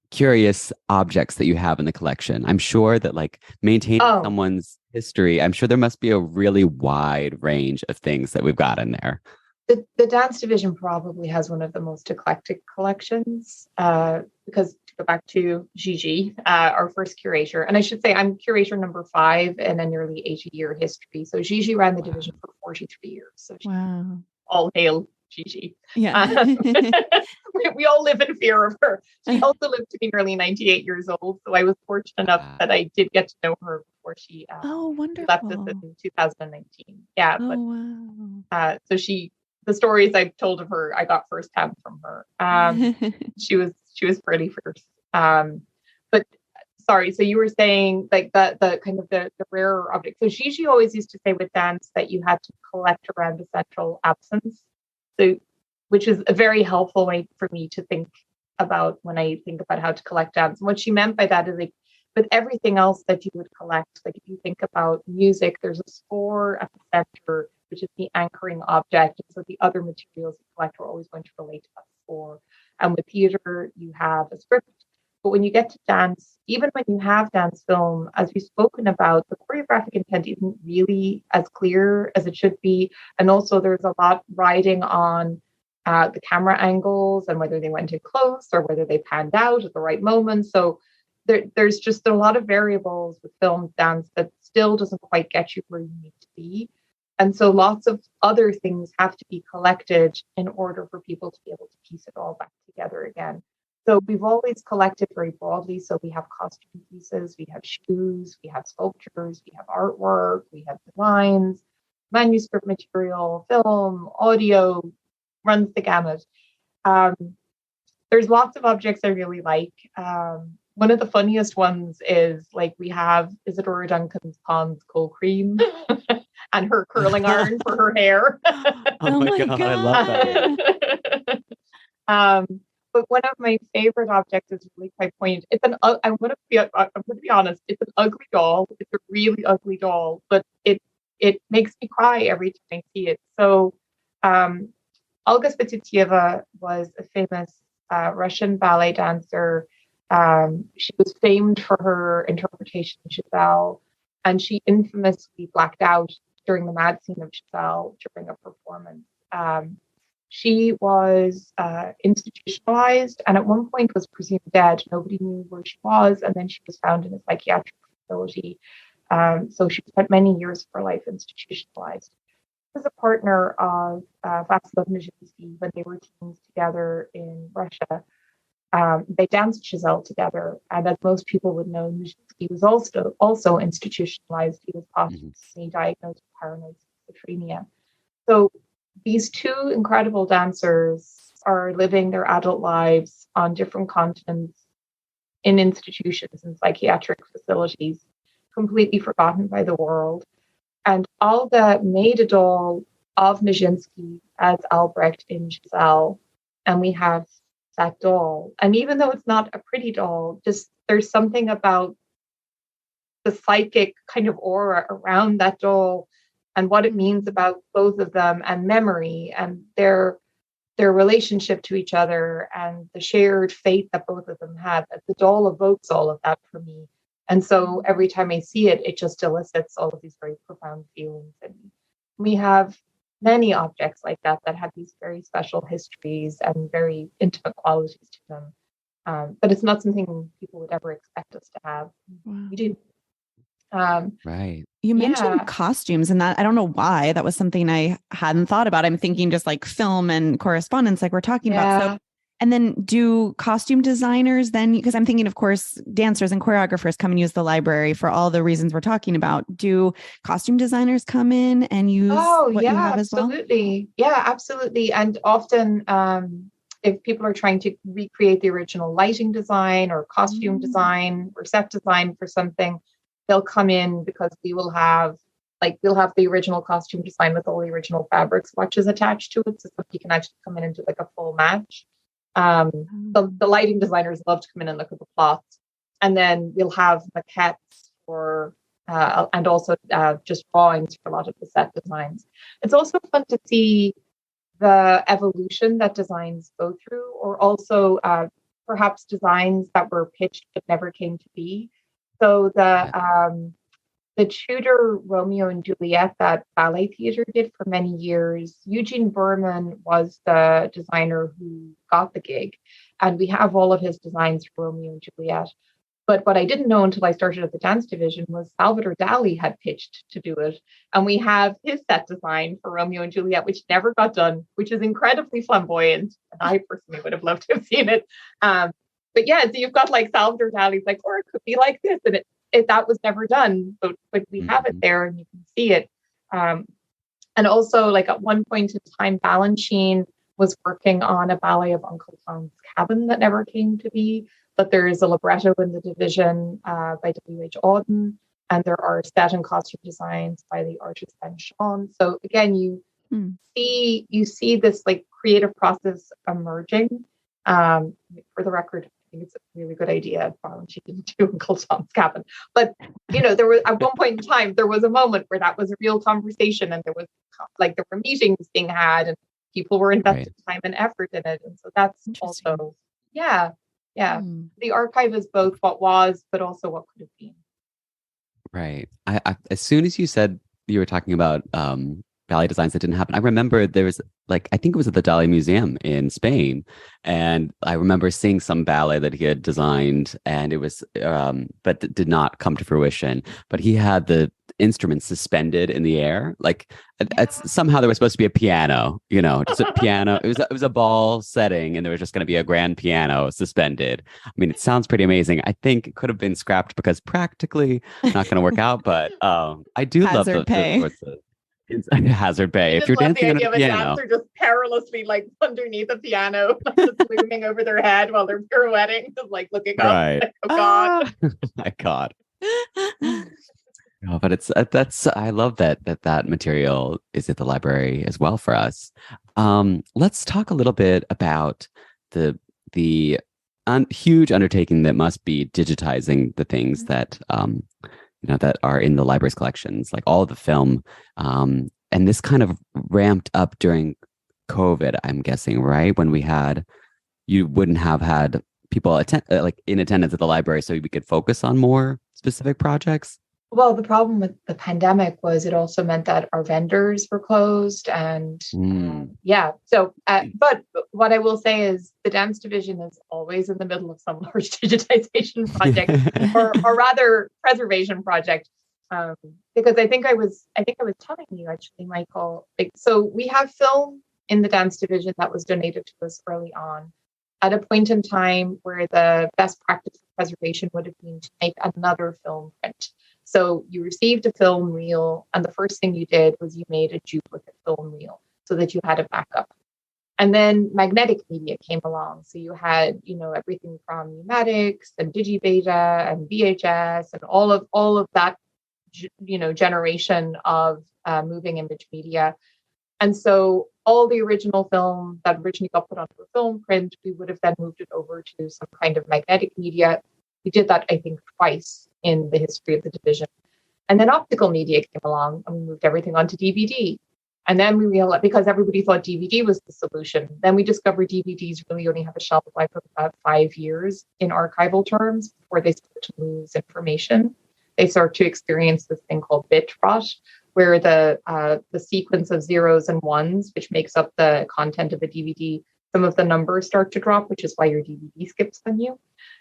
[SPEAKER 3] curious objects that you have in the collection? I'm sure that like maintaining someone's history, I'm sure there must be a really wide range of things that we've got in there.
[SPEAKER 4] The dance division probably has one of the most eclectic collections because to go back to Gigi, our first curator, and I should say I'm curator number 5 in a nearly 80-year history. So Gigi ran the division for 43 years. So all hail Gigi.
[SPEAKER 2] Yeah.
[SPEAKER 4] We all live in fear of her. She also lived to be nearly 98 years old. So I was fortunate enough that I did get to know her before she left us in 2019. Yeah. So the stories I've told of her, I got firsthand from her. She was pretty fierce. But sorry, so you were saying like the kind of the rarer object. So Gigi always used to say with dance that you had to collect around the central absence. So, which is a very helpful way for me to think about when I think about how to collect dance. And what she meant by that is like with everything else that you would collect, like if you think about music, there's a score at the center, which is the anchoring object. And so the other materials you collect are always going to relate to that score. And with theater, you have a script. But when you get to dance, even when you have dance film, as we've spoken about, the choreographic intent isn't really as clear as it should be. And also there's a lot riding on the camera angles and whether they went in close or whether they panned out at the right moment. So there's just a lot of variables with film dance that still doesn't quite get you where you need to be. And so lots of other things have to be collected in order for people to be able to piece it all back together again. So we've always collected very broadly. So we have costume pieces, we have shoes, we have sculptures, we have artwork, we have designs, manuscript material, film, audio, runs the gamut. There's lots of objects I really like. One of the funniest ones is like we have Isadora Duncan's Pond's cold cream and her curling iron for her hair.
[SPEAKER 3] Oh my God, I love
[SPEAKER 4] that. But one of my favorite objects is really quite poignant. I'm going to be honest. It's an ugly doll. It's a really ugly doll, but it makes me cry every time I see it. So, Olga Spitsutieva was a famous Russian ballet dancer. She was famed for her interpretation of Giselle, and she infamously blacked out during the mad scene of Giselle during a performance. She was institutionalized and at one point was presumed dead. Nobody knew where she was, and then she was found in a psychiatric facility. So she spent many years of her life institutionalized. She was a partner of Vasilov Nijinsky when they were teams together in Russia. They danced Giselle together, and as most people would know, Nijinsky was also institutionalized. He was posthumously diagnosed with paranoid schizophrenia. So these two incredible dancers are living their adult lives on different continents in institutions and psychiatric facilities, completely forgotten by the world. And Olga made a doll of Nijinsky as Albrecht in Giselle. and we have that doll. And even though it's not a pretty doll, just there's something about the psychic kind of aura around that doll and what it means about both of them and memory and their relationship to each other and the shared faith that both of them had. The doll evokes all of that for me. And so every time I see it, it just elicits all of these very profound feelings. And we have many objects like that that have these very special histories and very intimate qualities to them. But it's not something people would ever expect us to have.
[SPEAKER 2] Wow.
[SPEAKER 4] We do.
[SPEAKER 3] Right.
[SPEAKER 2] You mentioned
[SPEAKER 4] Yeah.
[SPEAKER 2] costumes, and that I don't know why that was something I hadn't thought about. I'm thinking just like film and correspondence, like we're talking about. So, and then do costume designers then, because I'm thinking, of course, dancers and choreographers come and use the library for all the reasons we're talking about. Do costume designers come in and use what you have as well?
[SPEAKER 4] Absolutely. Yeah, absolutely. And often, if people are trying to recreate the original lighting design or costume design or set design for something, they'll come in because we'll have the original costume design with all the original fabric swatches attached to it, so you can actually come in and do like a full match. The lighting designers love to come in and look at the plots, and then we'll have maquettes for and also just drawings for a lot of the set designs. It's also fun to see the evolution that designs go through, or also perhaps designs that were pitched but never came to be. So the Tudor Romeo and Juliet that ballet theater did for many years, Eugene Berman was the designer who got the gig. And we have all of his designs for Romeo and Juliet. But what I didn't know until I started at the dance division was Salvador Dali had pitched to do it. And we have his set design for Romeo and Juliet, which never got done, which is incredibly flamboyant. And I personally would have loved to have seen it. But yeah, so you've got like Salvador Dali's like, or it could be like this. And that was never done, but we have it there and you can see it. And also, like at one point in time, Balanchine was working on a ballet of Uncle Tom's Cabin that never came to be. But there is a libretto in the division by W.H. Auden, and there are set and costume designs by the artist Ben Shawn. So again, you see this like creative process emerging. For the record, I think it's a really good idea. She didn't do Uncle Tom's Cabin, but there was at one point in time there was a moment where that was a real conversation, and there were meetings being had, and people were investing time and effort in it, and so that's also the archive is both what was, but also what could have been.
[SPEAKER 3] Right. I as soon as you said you were talking about ballet designs that didn't happen, I remember there was I think it was at the Dali Museum in Spain, and I remember seeing some ballet that he had designed, and it was but did not come to fruition. But he had the instruments suspended in the air, somehow there was supposed to be a piano, just a piano. It was a ball setting, and there was just going to be a grand piano suspended. I mean, it sounds pretty amazing. I think it could have been scrapped because practically not going to work out. But I do love the sorts of hazard pay. If you're dancing on a piano,
[SPEAKER 4] dancer just perilously underneath the piano, just looming over their head while they're pirouetting, just looking up.
[SPEAKER 3] Right.
[SPEAKER 4] Oh God.
[SPEAKER 3] My God. No, but I love that material is at the library as well for us. Let's talk a little bit about the huge undertaking that must be digitizing the things that that are in the library's collections, like all of the film. And this kind of ramped up during COVID, I'm guessing, right? When you wouldn't have had people in attendance at the library, so we could focus on more specific projects.
[SPEAKER 4] Well, the problem with the pandemic was it also meant that our vendors were closed, and So, but what I will say is the dance division is always in the middle of some large digitization project, or rather preservation project. Because I think I was telling you actually, Michael. So we have film in the dance division that was donated to us early on, at a point in time where the best practice for preservation would have been to make another film print. So you received a film reel, and the first thing you did was you made a duplicate film reel so that you had a backup. And then magnetic media came along. So you had, everything from pneumatics and digibeta and VHS and all of that, generation of moving image media. And so all the original film that originally got put onto a film print, we would have then moved it over to some kind of magnetic media. We did that, I think, twice in the history of the division. And then optical media came along and we moved everything onto DVD. And then we realized, because everybody thought DVD was the solution, then we discovered DVDs really only have a shelf life of about 5 years in archival terms before they start to lose information. They start to experience this thing called bit rot, where the sequence of zeros and ones, which makes up the content of a DVD, some of the numbers start to drop, which is why your DVD skips on you.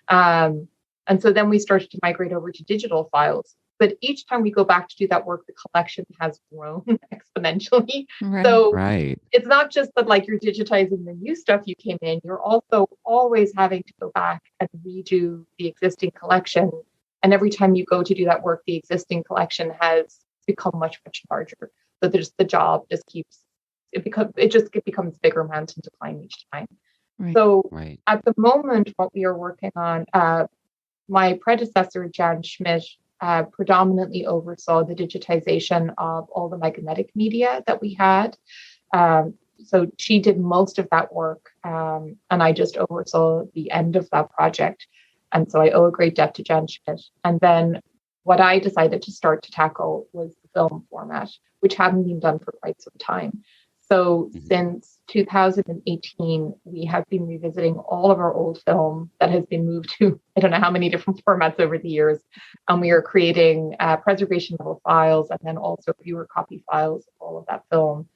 [SPEAKER 4] And so then we started to migrate over to digital files. But each time we go back to do that work, the collection has grown exponentially.
[SPEAKER 2] Right.
[SPEAKER 4] So
[SPEAKER 3] Right.
[SPEAKER 4] it's not just that like you're digitizing the new stuff you came in, you're also always having to go back and redo the existing collection. And every time you go to do that work, the existing collection has become much, much larger. So there's the job just keeps, it becomes bigger mountain to climb each time.
[SPEAKER 2] Right.
[SPEAKER 4] So
[SPEAKER 3] Right.
[SPEAKER 4] at the moment, what we are working on, my predecessor, Jan Schmidt, predominantly oversaw the digitization of all the magnetic media that we had. So she did most of that work, and I just oversaw the end of that project. And so I owe a great debt to Jan Schmidt. And then what I decided to start to tackle was the film format, which hadn't been done for quite some time. So since 2018, we have been revisiting all of our old film that has been moved to, I don't know how many different formats over the years. And we are creating preservation level files and then also viewer copy files of all of that film.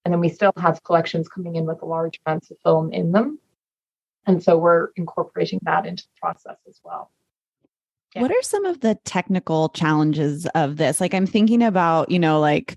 [SPEAKER 4] And then we still have collections coming in with large amounts of film in them. And so we're incorporating that into the process as well. Yeah.
[SPEAKER 2] What are some of the technical challenges of this? Like I'm thinking about, like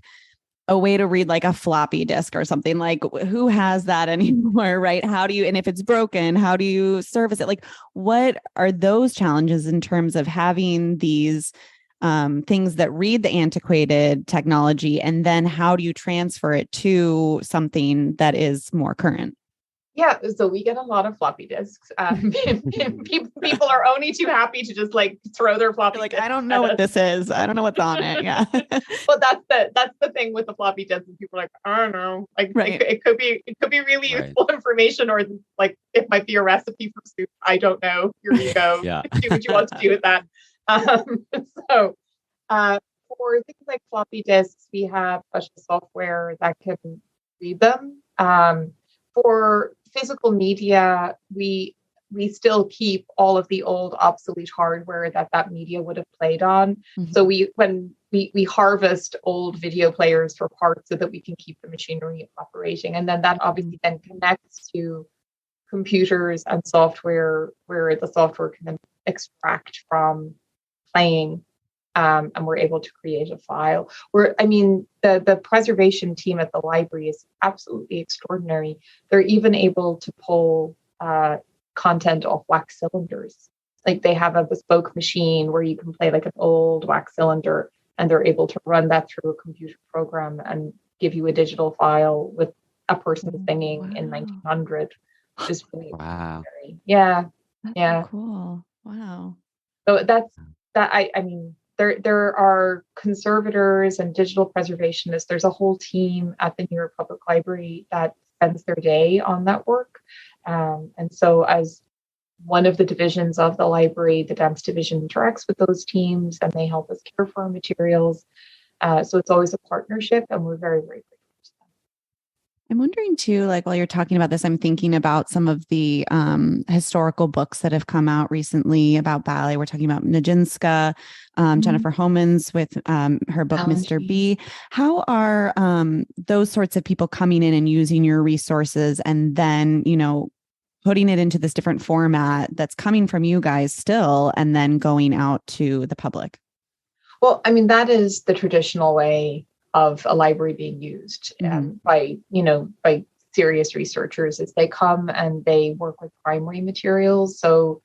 [SPEAKER 2] a way to read like a floppy disk or something. Like who has that anymore, right? How do you, and if it's broken, how do you service it? Like what are those challenges in terms of having these things that read the antiquated technology, and then how do you transfer it to something that is more current?
[SPEAKER 4] Yeah, so we get a lot of floppy disks. People are only too happy to just like throw their floppy
[SPEAKER 2] Like,
[SPEAKER 4] disks.
[SPEAKER 2] I don't know what this is. I don't know what's on it. Yeah.
[SPEAKER 4] But that's the thing with the floppy disks. People are like, I don't know. Like
[SPEAKER 2] Right.
[SPEAKER 4] it could be really useful information, or like it might be a recipe for soup. I don't know. Here you go.
[SPEAKER 3] Yeah.
[SPEAKER 4] Do what you want to do with that. So for things like floppy disks, we have special software that can read them. For physical media, we still keep all of the old obsolete hardware that media would have played on.
[SPEAKER 2] Mm-hmm.
[SPEAKER 4] So when we harvest old video players for parts so that we can keep the machinery operating. And then that obviously then connects to computers and software where the software can then extract from playing. And we're able to create a file. The preservation team at the library is absolutely extraordinary. They're even able to pull content off wax cylinders. Like they have a bespoke machine where you can play like an old wax cylinder, and they're able to run that through a computer program and give you a digital file with a person singing in 1900. Just really extraordinary. Yeah.
[SPEAKER 2] That's so cool. Wow.
[SPEAKER 4] So that's that. I mean. There are conservators and digital preservationists. There's a whole team at the New York Public Library that spends their day on that work. And so as one of the divisions of the library, the Dance Division interacts with those teams and they help us care for our materials. So it's always a partnership, and we're very, very grateful to them.
[SPEAKER 2] I'm wondering too, like while you're talking about this, I'm thinking about some of the historical books that have come out recently about ballet. We're talking about Nijinsky, Jennifer Homans with her book, Mr. B. How are those sorts of people coming in and using your resources and then, putting it into this different format that's coming from you guys still and then going out to the public?
[SPEAKER 4] Well, I mean, that is the traditional way of a library being used by serious researchers, is they come and they work with primary materials so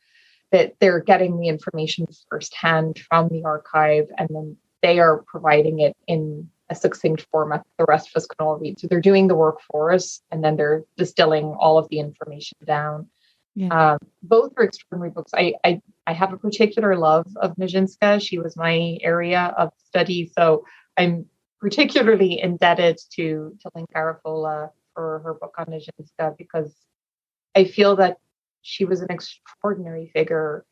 [SPEAKER 4] that they're getting the information firsthand from the archive, and then they are providing it in a succinct format the rest of us can all read. So they're doing the work for us, and then they're distilling all of the information down. Yeah. Both are extraordinary books. I have a particular love of Nijinsky. She was my area of study, so I'm particularly indebted to Lynn Garafola for her book on Nijinsky, because I feel that she was an extraordinary figure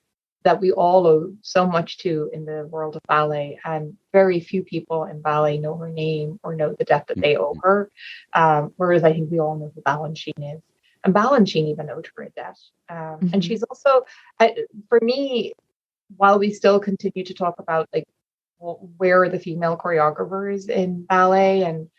[SPEAKER 4] that we all owe so much to in the world of ballet. And very few people in ballet know her name or know the debt that they owe her. Whereas I think we all know who Balanchine is. And Balanchine even owed her a debt. And she's also, for me, while we still continue to talk about like, where are the female choreographers in ballet, and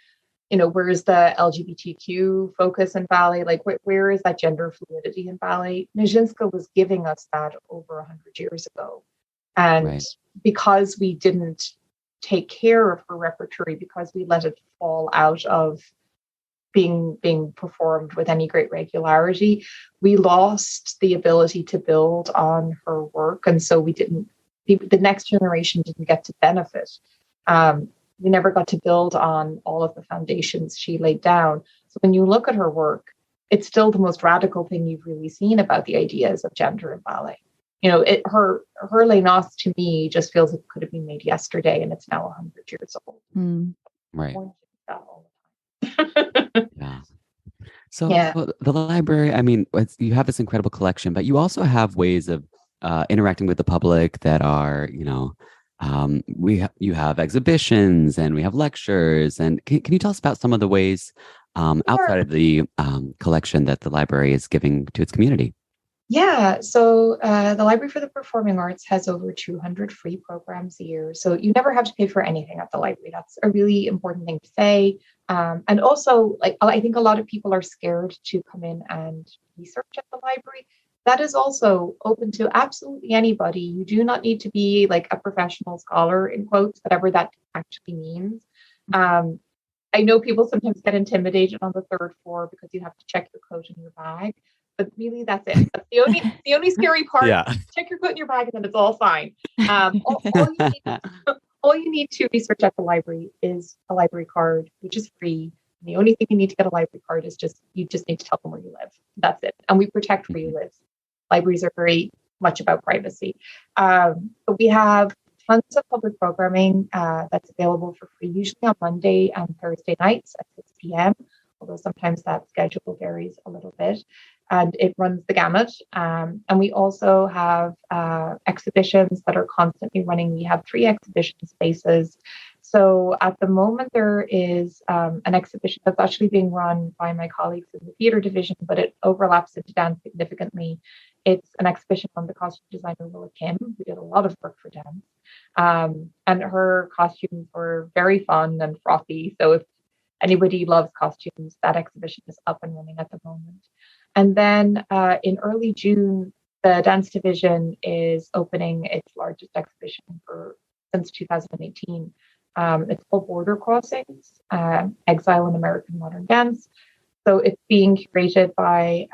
[SPEAKER 4] where is the LGBTQ focus in ballet? Like, where is that gender fluidity in ballet? Nijinsky was giving us that over 100 years ago. And because we didn't take care of her repertory, because we let it fall out of being performed with any great regularity, we lost the ability to build on her work. And so the next generation didn't get to benefit. We never got to build on all of the foundations she laid down. So when you look at her work, it's still the most radical thing you've really seen about the ideas of gender in ballet. Her Les Noces to me just feels like it could have been made yesterday, and it's now 100 years old.
[SPEAKER 3] Right.
[SPEAKER 4] Yeah.
[SPEAKER 3] So the library, I mean, you have this incredible collection, but you also have ways of interacting with the public that are, you have exhibitions and we have lectures. And can you tell us about some of the ways outside of the collection that the library is giving to its community?
[SPEAKER 4] Yeah, so the Library for the Performing Arts has over 200 free programs a year. So you never have to pay for anything at the library. That's a really important thing to say. And also, like, I think a lot of people are scared to come in and research at the library. That is also open to absolutely anybody. You do not need to be like a professional scholar, in quotes, whatever that actually means. I know people sometimes get intimidated on the third floor because you have to check your coat and your bag. But really, that's it. That's the only scary part.
[SPEAKER 3] Yeah.
[SPEAKER 4] Check your coat and your bag, and then it's all fine. All you need to research at the library is a library card, which is free. And the only thing you need to get a library card is you just need to tell them where you live. That's it. And we protect where you live. Libraries are very much about privacy. But we have tons of public programming that's available for free, usually on Monday and Thursday nights at 6 p.m., although sometimes that schedule varies a little bit. And it runs the gamut. And we also have exhibitions that are constantly running. We have 3 exhibition spaces. So at the moment, there is an exhibition that's actually being run by my colleagues in the theater division, but it overlaps into dance significantly. It's an exhibition on the costume designer Willa Kim, who did a lot of work for dance. And her costumes were very fun and frothy. So if anybody loves costumes, that exhibition is up and running at the moment. And then in early June, the dance division is opening its largest exhibition since 2018. It's called Border Crossings, Exile in American Modern Dance. So it's being curated by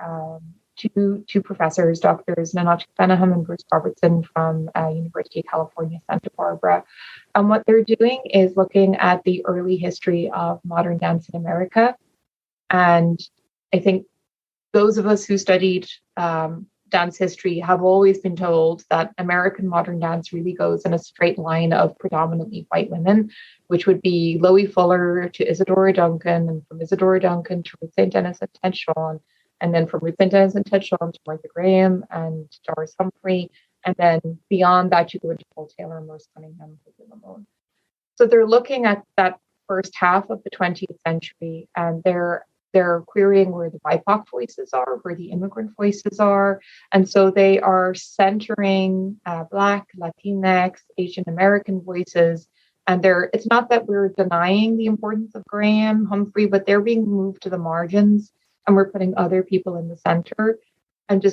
[SPEAKER 4] two professors, Drs. Nanotchka Benaham and Bruce Robertson from University of California, Santa Barbara. And what they're doing is looking at the early history of modern dance in America. And I think those of us who studied dance history have always been told that American modern dance really goes in a straight line of predominantly white women, which would be Loie Fuller to Isadora Duncan, and from Isadora Duncan to Ruth St. Denis and Ted Shawn, and then from Ruth St. Denis and Ted Shawn to Martha Graham and Doris Humphrey, and then beyond that you go into Paul Taylor, Merce Cunningham, Lamone. So they're looking at that first half of the 20th century, and they're querying where the BIPOC voices are, where the immigrant voices are. And so they are centering Black, Latinx, Asian American voices. And it's not that we're denying the importance of Graham, Humphrey, but they're being moved to the margins and we're putting other people in the center. And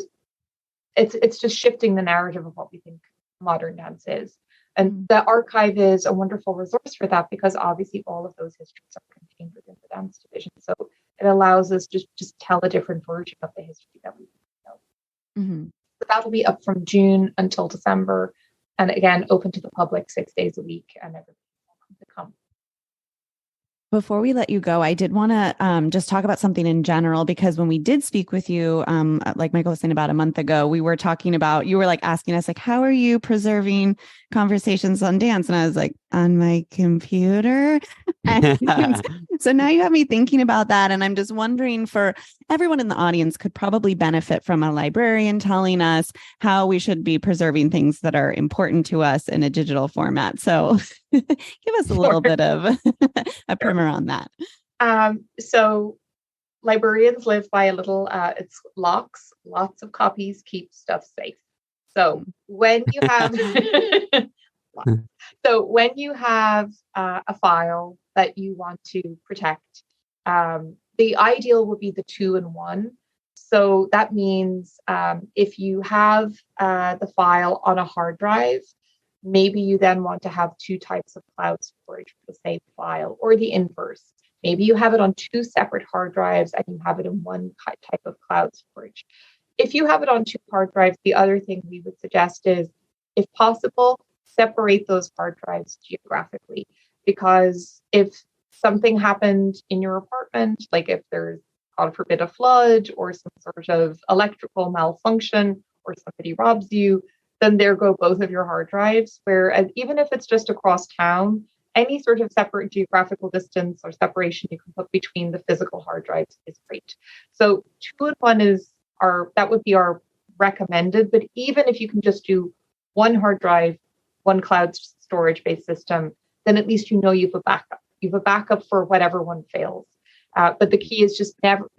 [SPEAKER 4] it's just shifting the narrative of what we think modern dance is. And the archive is a wonderful resource for that, because obviously all of those histories are contained within the dance division. So it allows us to just tell a different version of the history that we know. Mm-hmm. So that'll be up from June until December. And again, open to the public 6 days a week, and everybody's welcome to come.
[SPEAKER 2] Before we let you go, I did want to just talk about something in general, because when we did speak with you, like Michael was saying about a month ago, we were talking about, you were like asking us like, how are you preserving conversations on dance? And I was like, on my computer. And so now you have me thinking about that. And I'm just wondering, for everyone in the audience could probably benefit from a librarian telling us how we should be preserving things that are important to us in a digital format. So give us a little bit of a primer on that.
[SPEAKER 4] So librarians live by a little, it's locks, lots of copies, keep stuff safe. So when you have, a file that you want to protect, the ideal would be the 2-in-1. So that means if you have the file on a hard drive, maybe you then want to have 2 types of cloud storage for the same file, or the inverse. Maybe you have it on 2 separate hard drives and you have it in one type of cloud storage. If you have it on 2 hard drives, the other thing we would suggest is, if possible, separate those hard drives geographically. Because if something happened in your apartment, like if there's, God forbid, a flood or some sort of electrical malfunction, or somebody robs you, then there go both of your hard drives. Whereas even if it's just across town, any sort of separate geographical distance or separation you can put between the physical hard drives is great. So 2-in-1 that would be our recommended. But even if you can just do 1 hard drive, 1 cloud storage based system, then at least you know you have a backup. You have a backup for whatever one fails. But the key is just never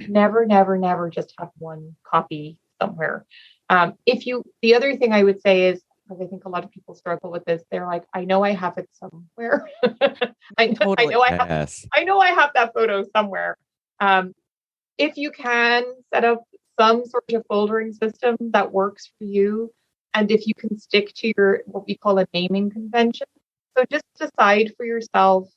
[SPEAKER 4] just have 1 copy somewhere. The other thing I would say is, because I think a lot of people struggle with this, they're like, I know I have it somewhere. I know I have that photo somewhere. If you can set up some sort of foldering system that works for you, and if you can stick to your, what we call a naming convention. So just decide for yourself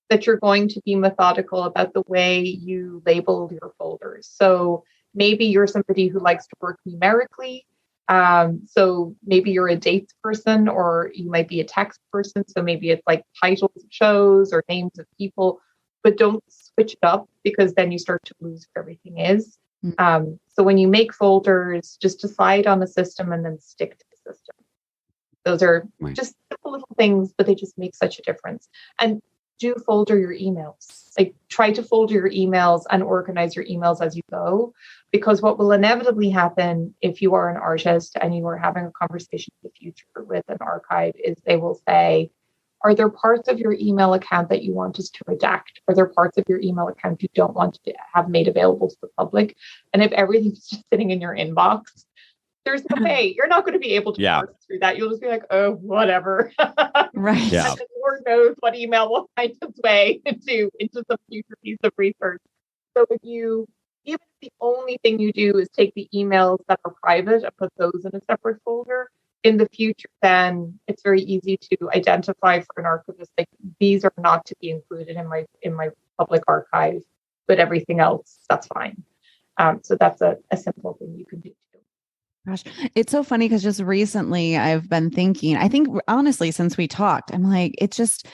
[SPEAKER 4] that you're going to be methodical about the way you label your folders. So maybe you're somebody who likes to work numerically. So maybe you're a dates person, or you might be a text person. So maybe it's like titles of shows or names of people, but don't switch it up, because then you start to lose where everything is. So when you make folders, just decide on a system and then stick to the system. Those are just simple little things, but they just make such a difference. And do folder your emails. Like, try to folder your emails and organize your emails as you go, because what will inevitably happen if you are an artist and you are having a conversation in the future with an archive is they will say, are there parts of your email account that you want us to redact? Are there parts of your email account you don't want to have made available to the public? And if everything's just sitting in your inbox, there's no way you're not going to be able to parse through that. You'll just be like, oh, whatever.
[SPEAKER 2] Right.
[SPEAKER 3] Yeah.
[SPEAKER 4] And the Lord knows what email will find its way into some future piece of research. So even if the only thing you do is take the emails that are private and put those in a separate folder, in the future, then it's very easy to identify for an archivist, like, these are not to be included in my public archive, but everything else, that's fine. So that's a simple thing you can do too.
[SPEAKER 2] Gosh, it's so funny because just recently I've been thinking, I think honestly, since we talked, I'm like, it's just,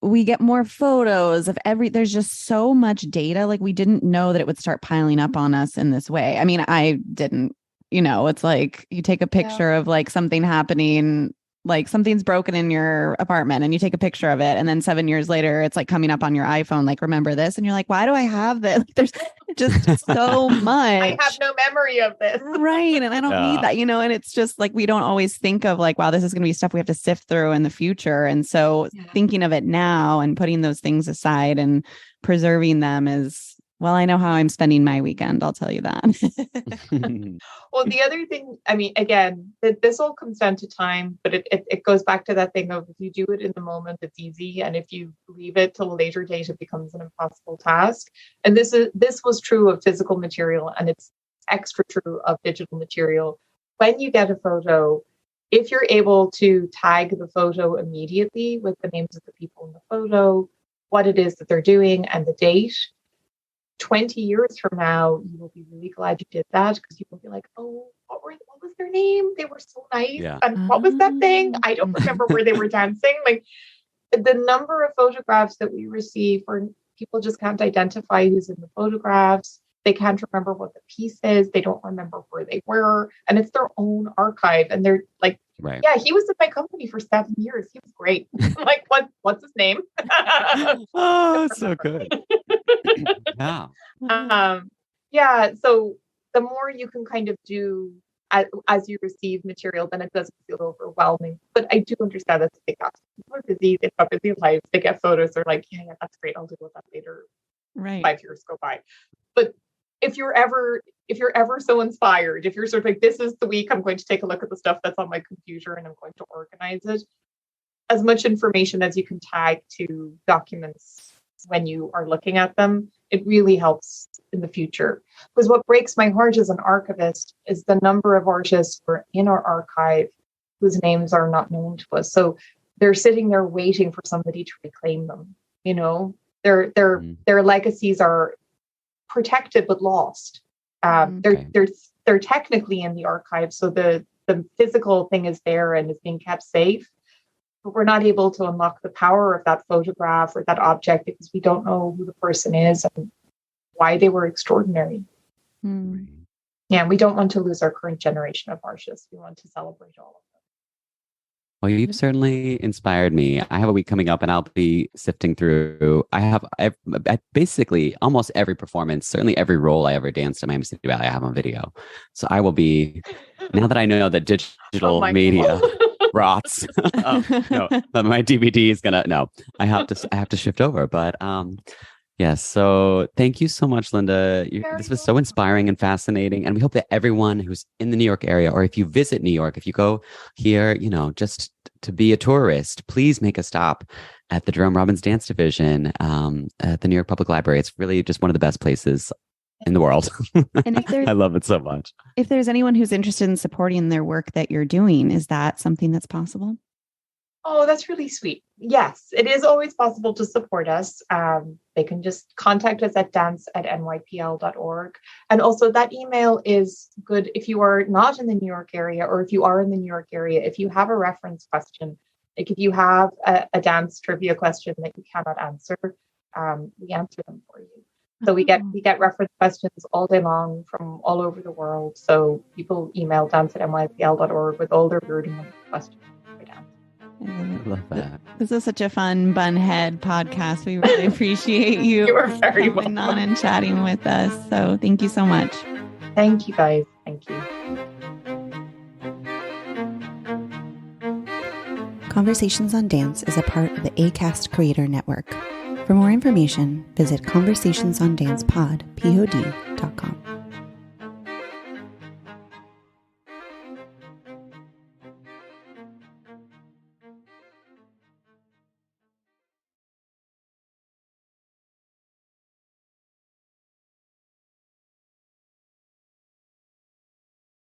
[SPEAKER 2] we get more photos of there's just so much data. Like, we didn't know that it would start piling up on us in this way. I mean, I didn't, it's like you take a picture of like something happening, like something's broken in your apartment, and you take a picture of it. And then 7 years later, it's like coming up on your iPhone, like, remember this? And you're like, why do I have that? Like, there's just so much.
[SPEAKER 4] I have no memory of this.
[SPEAKER 2] Right. And I don't need that, and it's just like, we don't always think of like, wow, this is going to be stuff we have to sift through in the future. And so thinking of it now and putting those things aside and preserving them is, well, I know how I'm spending my weekend. I'll tell you that.
[SPEAKER 4] Well, the other thing, I mean, again, this all comes down to time, but it goes back to that thing of, if you do it in the moment, it's easy. And if you leave it till a later date, it becomes an impossible task. And this was true of physical material, and it's extra true of digital material. When you get a photo, if you're able to tag the photo immediately with the names of the people in the photo, what it is that they're doing, and the date, 20 years from now, you will be really glad you did that, because you will be like, oh, what was their name? They were so nice. Yeah. And what was that thing? I don't remember where they were dancing. Like, the number of photographs that we receive where people just can't identify who's in the photographs. They can't remember what the piece is. They don't remember where they were. And it's their own archive. And they're like,
[SPEAKER 3] Right.
[SPEAKER 4] yeah, he was at my company for 7 years. He was great. I'm like, what's his name?
[SPEAKER 3] Oh, so good. Yeah.
[SPEAKER 4] Yeah. So the more you can kind of do as you receive material, then it doesn't feel overwhelming. But I do understand that's a big ask. People are busy. They've got busy lives. They get photos. They're like, yeah, that's great. I'll deal with that later.
[SPEAKER 2] Right.
[SPEAKER 4] 5 years go by. But if you're ever so inspired, if you're sort of like, this is the week I'm going to take a look at the stuff that's on my computer and I'm going to organize it, as much information as you can tag to documents when you are looking at them, it really helps in the future. Because what breaks my heart as an archivist is the number of artists who are in our archive whose names are not known to us. So they're sitting there waiting for somebody to reclaim them. You know, their legacies are protected but lost. They're technically in the archive, so the physical thing is there and is being kept safe. But we're not able to unlock the power of that photograph or that object because we don't know who the person is and why they were extraordinary.
[SPEAKER 2] Mm.
[SPEAKER 4] Yeah, and we don't want to lose our current generation of artists. We want to celebrate all of them.
[SPEAKER 3] Well, you've certainly inspired me. I have a week coming up and I'll be sifting through. I basically almost every performance, certainly every role I ever danced at Miami City Ballet, I have on video. So I will be, now that I know that digital media rots, no, but my DVD is I have to shift over. But yes, so thank you so much, Linda. This was so inspiring and fascinating. And we hope that everyone who's in the New York area, or if you visit New York, if you go here, just to be a tourist, please make a stop at the Jerome Robbins Dance Division at the New York Public Library. It's really just one of the best places in the world.
[SPEAKER 2] And
[SPEAKER 3] I love it so much.
[SPEAKER 2] If there's anyone who's interested in supporting their work that you're doing, is that something that's possible?
[SPEAKER 4] Oh, that's really sweet. Yes, it is always possible to support us. They can just contact us at dance@nypl.org. And also that email is good if you are not in the New York area, or if you are in the New York area, if you have a reference question, like if you have a dance trivia question that you cannot answer, we answer them for you. So we get reference questions all day long from all over the world. So people email dance@nypl.org with all their burden questions.
[SPEAKER 2] I
[SPEAKER 3] love that.
[SPEAKER 2] This is such a fun Bunhead podcast. We really appreciate you.
[SPEAKER 4] You are very
[SPEAKER 2] coming on and chatting with us. So thank you so much.
[SPEAKER 4] Thank you, guys. Thank you.
[SPEAKER 2] Conversations on Dance is a part of the ACAST Creator Network. For more information, visit conversationsondancepod.com.